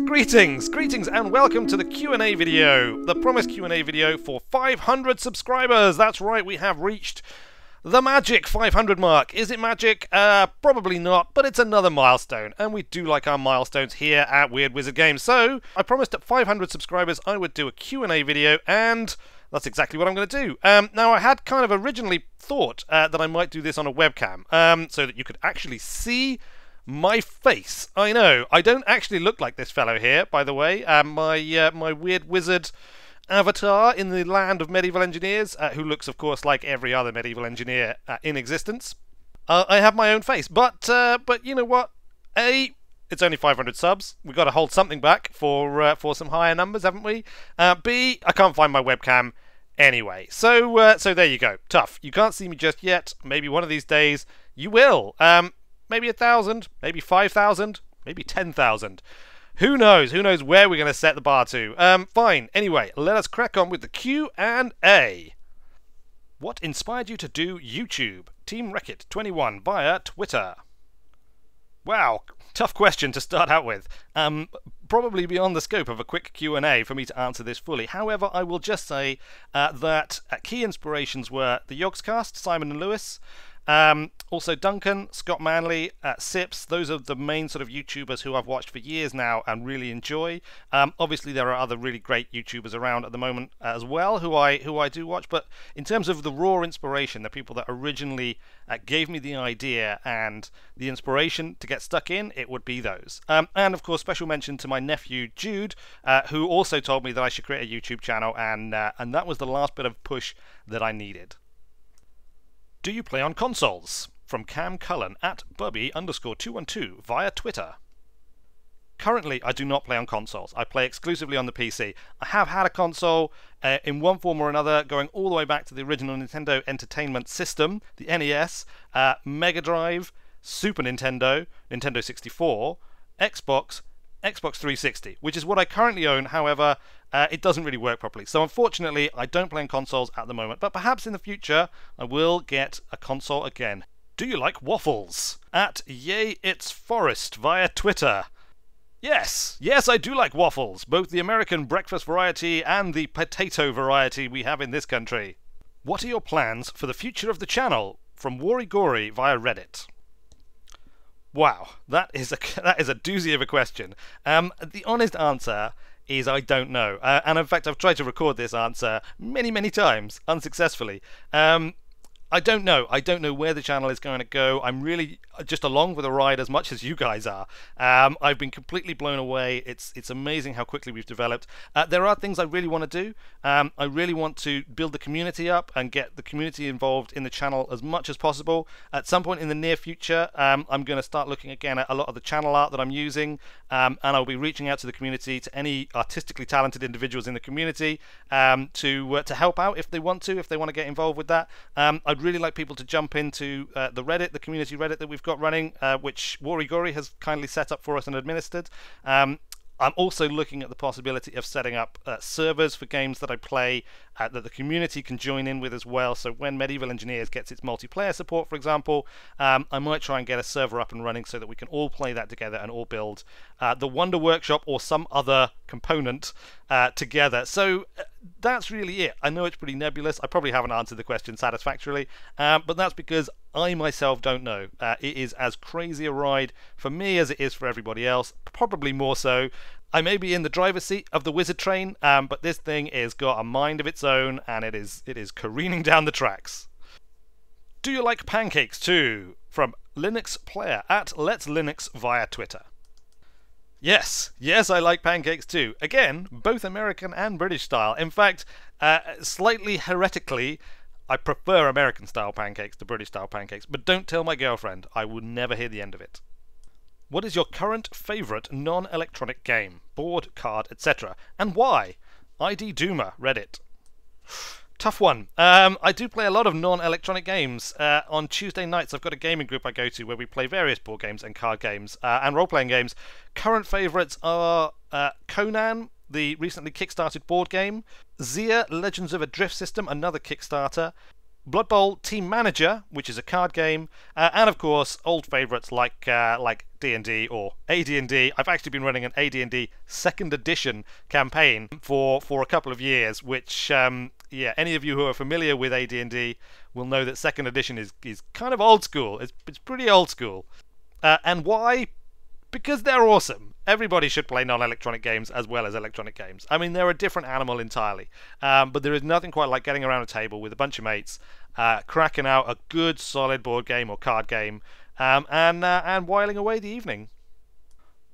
Greetings and welcome to the Q&A video, the promised Q&A video for 500 subscribers. That's right, we have reached the magic 500 mark. Is it magic? Probably not, but it's another milestone, and we do like our milestones here at Weird Wizard Games. So, I promised at 500 subscribers I would do a Q&A video, and that's exactly what I'm going to do. Now, I had kind of originally thought that I might do this on a webcam, so that you could actually see my face. I know, I don't actually look like this fellow here, by the way. My weird wizard avatar in the land of medieval engineers, who looks, of course, like every other medieval engineer in existence. I have my own face, but you know what? A, it's only 500 subs. We've got to hold something back for some higher numbers, haven't we? B, I can't find my webcam anyway. So there you go. Tough. You can't see me just yet. Maybe one of these days you will. Maybe 1,000, maybe 5,000, maybe 10,000. Who knows? Who knows where we're going to set the bar to? Fine. Anyway, let us crack on with the Q&A. What inspired you to do YouTube? Team Wreckit 21 via Twitter. Wow, tough question to start out with. Probably beyond the scope of a quick Q&A for me to answer this fully. However, I will just say that key inspirations were the Yogscast, Simon and Lewis. Also Duncan, Scott Manley, Sips, those are the main sort of YouTubers who I've watched for years now and really enjoy. Obviously there are other really great YouTubers around at the moment as well who I do watch, but in terms of the raw inspiration, the people that originally gave me the idea and the inspiration to get stuck in, it would be those. And of course special mention to my nephew Jude, who also told me that I should create a YouTube channel, and that was the last bit of push that I needed. Do you play on consoles? From Cam Cullen at Bubby_212 via Twitter. Currently, I do not play on consoles. I play exclusively on the PC. I have had a console in one form or another, going all the way back to the original Nintendo Entertainment System, the NES, Mega Drive, Super Nintendo, Nintendo 64, Xbox 360, which is what I currently own. However, it doesn't really work properly. So unfortunately, I don't play on consoles at the moment, but perhaps in the future, I will get a console again. Do you like waffles? At Yay It's Forest via Twitter. Yes, I do like waffles, both the American breakfast variety and the potato variety we have in this country. What are your plans for the future of the channel? From Warigori via Reddit. Wow, that is a doozy of a question. The honest answer is I don't know. And in fact, I've tried to record this answer many times, unsuccessfully. I don't know. I don't know where the channel is going to go. I'm really just along for the ride as much as you guys are. I've been completely blown away. It's amazing how quickly we've developed. There are things I really want to do. I really want to build the community up and get the community involved in the channel as much as possible. At some point in the near future, I'm going to start looking again at a lot of the channel art that I'm using, and I'll be reaching out to the community, to any artistically talented individuals in the community, to help out if they want to get involved with that. I'd really like people to jump into the Reddit, the community Reddit that we've got running, which Warigori has kindly set up for us and administered. I'm also looking at the possibility of setting up servers for games that I play that the community can join in with as well. So when Medieval Engineers gets its multiplayer support, for example, I might try and get a server up and running so that we can all play that together and all build the Wonder Workshop or some other component together. So that's really it. I know it's pretty nebulous. I probably haven't answered the question satisfactorily, but that's because I myself don't know. It is as crazy a ride for me as it is for everybody else, probably more so. I may be in the driver's seat of the wizard train, but this thing has got a mind of its own, and it is careening down the tracks. Do you like pancakes too? From Linux Player at Let's Linux via Twitter. Yes, I like pancakes too. Again, both American and British style. In fact, slightly heretically, I prefer American-style pancakes to British-style pancakes, but don't tell my girlfriend. I will never hear the end of it. What is your current favourite non-electronic game? Board, card, etc. And why? ID Doomer, Reddit. Tough one. I do play a lot of non-electronic games. On Tuesday nights, I've got a gaming group I go to where we play various board games and card games and role-playing games. Current favourites are Conan, the recently kickstarted board game, Zia Legends of a Drift System, another Kickstarter, Blood Bowl Team Manager, which is a card game, and of course old favourites like D&D or AD&D. I've actually been running an AD&D second edition campaign for a couple of years, which yeah, any of you who are familiar with AD&D will know that second edition is kind of old school. It's pretty old school. And why? Because they're awesome. Everybody should play non-electronic games as well as electronic games. I mean, they're a different animal entirely. But there is nothing quite like getting around a table with a bunch of mates, cracking out a good, solid board game or card game, and whiling away the evening.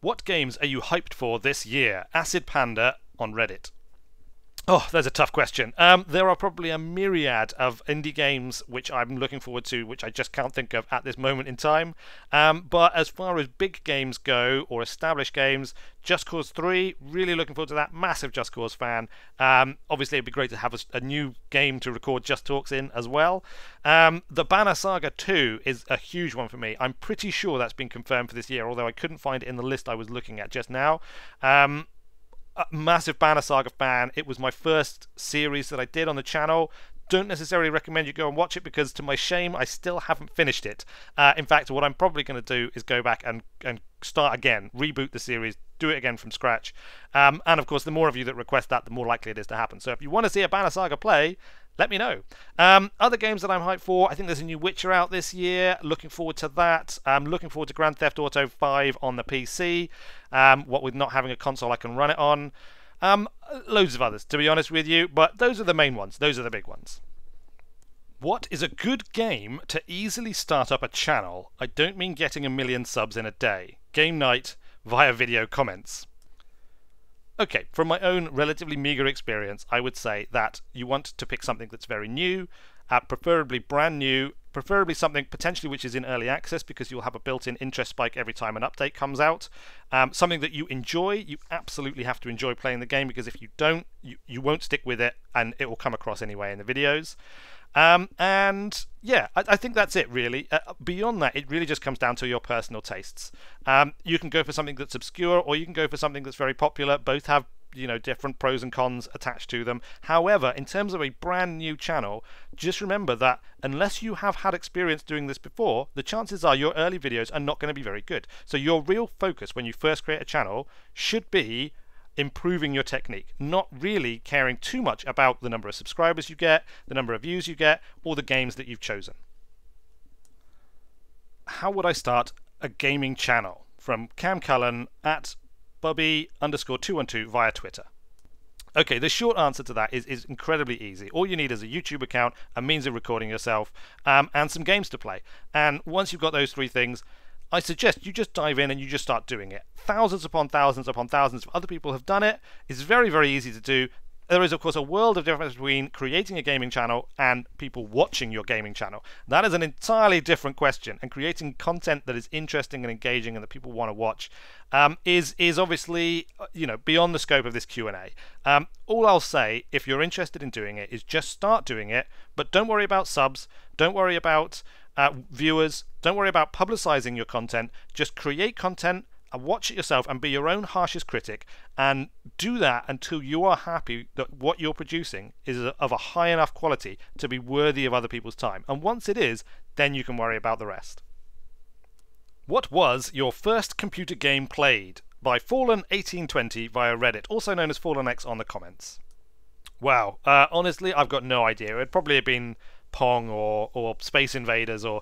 What games are you hyped for this year? Acid Panda on Reddit. Oh, there's a tough question. There are probably a myriad of indie games which I'm looking forward to, which I just can't think of at this moment in time. But as far as big games go, or established games, Just Cause 3, really looking forward to that. Massive Just Cause fan. Obviously, it'd be great to have a new game to record Just Talks in as well. The Banner Saga 2 is a huge one for me. I'm pretty sure that's been confirmed for this year, although I couldn't find it in the list I was looking at just now. A massive Banner Saga fan. It was my first series that I did on the channel. Don't necessarily recommend you go and watch it because, to my shame, I still haven't finished it. In fact, what I'm probably going to do is go back and start again, reboot the series, do it again from scratch. And of course, the more of you that request that, the more likely it is to happen. So if you want to see a Banner Saga play, let me know. Other games that I'm hyped for, I think there's a new Witcher out this year. Looking forward to that. I'm looking forward to Grand Theft Auto 5 on the PC. What with not having a console I can run it on. Loads of others, to be honest with you, but those are the main ones. Those are the big ones. What is a good game to easily start up a channel? I don't mean getting 1 million subs in a day. Game night via video comments. Okay, from my own relatively meager experience, I would say that you want to pick something that's very new, preferably brand new, preferably something potentially which is in early access because you'll have a built-in interest spike every time an update comes out. Something that you enjoy. You absolutely have to enjoy playing the game because if you don't, you won't stick with it and it will come across anyway in the videos. And yeah, I think that's it really. Beyond that, it really just comes down to your personal tastes. You can go for something that's obscure or you can go for something that's very popular. Both have, you know, different pros and cons attached to them. However, in terms of a brand new channel, just remember that unless you have had experience doing this before, the chances are your early videos are not going to be very good. So your real focus when you first create a channel should be improving your technique, not really caring too much about the number of subscribers you get, the number of views you get, or the games that you've chosen. How would I start a gaming channel? From Cam Cullen at Bubby_212 via Twitter. Okay, the short answer to that is incredibly easy. All you need is a YouTube account, a means of recording yourself, and some games to play. And once you've got those three things, I suggest you just dive in and you just start doing it. Thousands upon thousands upon thousands of other people have done it. It's very, very easy to do. There is, of course, a world of difference between creating a gaming channel and people watching your gaming channel. That is an entirely different question, and creating content that is interesting and engaging and that people want to watch is obviously, you know, beyond the scope of this Q&A. All I'll say, if you're interested in doing it, is just start doing it, but don't worry about subs, don't worry about viewers, don't worry about publicizing your content. Just create content, watch it yourself and be your own harshest critic, and do that until you are happy that what you're producing is of a high enough quality to be worthy of other people's time. And once it is, then you can worry about the rest. What was your first computer game played? By Fallen1820 via Reddit, also known as FallenX on the comments. Wow, honestly, I've got no idea. It'd probably have been Pong or Space Invaders or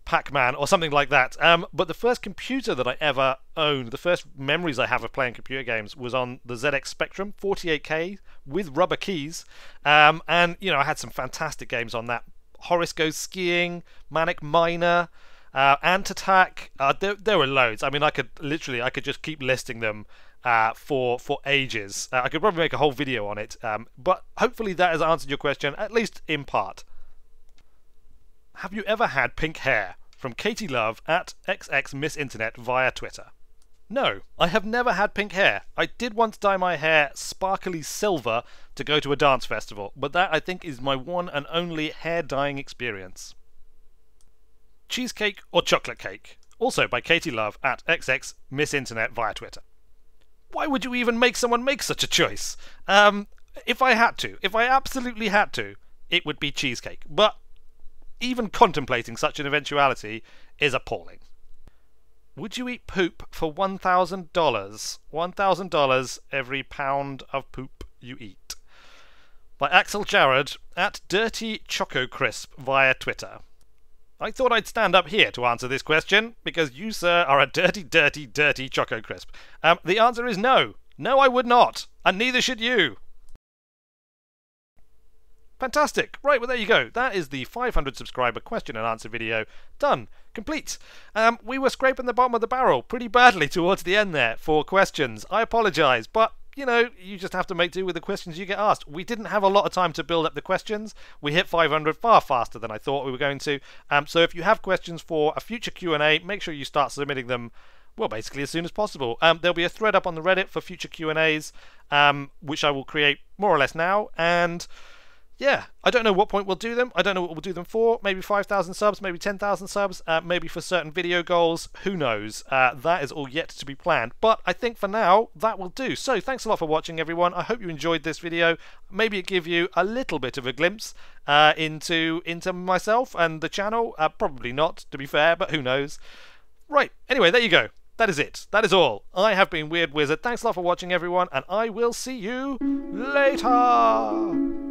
Pac-Man or something like that. But the first computer that I ever owned, the first memories I have of playing computer games was on the ZX Spectrum 48K with rubber keys. And, you know, I had some fantastic games on that. Horace Goes Skiing, Manic Miner, Ant Attack. There were loads. I mean, I could just keep listing them for ages. I could probably make a whole video on it. But hopefully that has answered your question, at least in part. Have you ever had pink hair? From Katie Love at XXMissInternet via Twitter. No, I have never had pink hair. I did once dye my hair sparkly silver to go to a dance festival, but that I think is my one and only hair dyeing experience. Cheesecake or chocolate cake? Also by Katie Love at XXMissInternet via Twitter. Why would you even make someone make such a choice? If I absolutely had to, it would be cheesecake. But even contemplating such an eventuality is appalling. Would you eat poop for $1,000? $1,000 every pound of poop you eat. By Axel Jarrod at Dirty Choco Crisp via Twitter. I thought I'd stand up here to answer this question, because you, sir, are a dirty, dirty, dirty Choco Crisp. The answer is no. No, I would not. And neither should you. Fantastic. Right, well, there you go. That is the 500 subscriber question and answer video done. Complete. We were scraping the bottom of the barrel pretty badly towards the end there for questions. I apologise, but you know, you just have to make do with the questions you get asked. We didn't have a lot of time to build up the questions. We hit 500 far faster than I thought we were going to. So if you have questions for a future Q&A, make sure you start submitting them, well, basically as soon as possible. There'll be a thread up on the Reddit for future Q&As, which I will create more or less now. And yeah, I don't know what point we'll do them. I don't know what we'll do them for. Maybe 5,000 subs, maybe 10,000 subs, maybe for certain video goals. Who knows? That is all yet to be planned. But I think for now, that will do. So thanks a lot for watching, everyone. I hope you enjoyed this video. Maybe it gave you a little bit of a glimpse into myself and the channel. Probably not, to be fair, but who knows? Right, anyway, there you go. That is it. That is all. I have been Weird Wizard. Thanks a lot for watching, everyone, and I will see you later.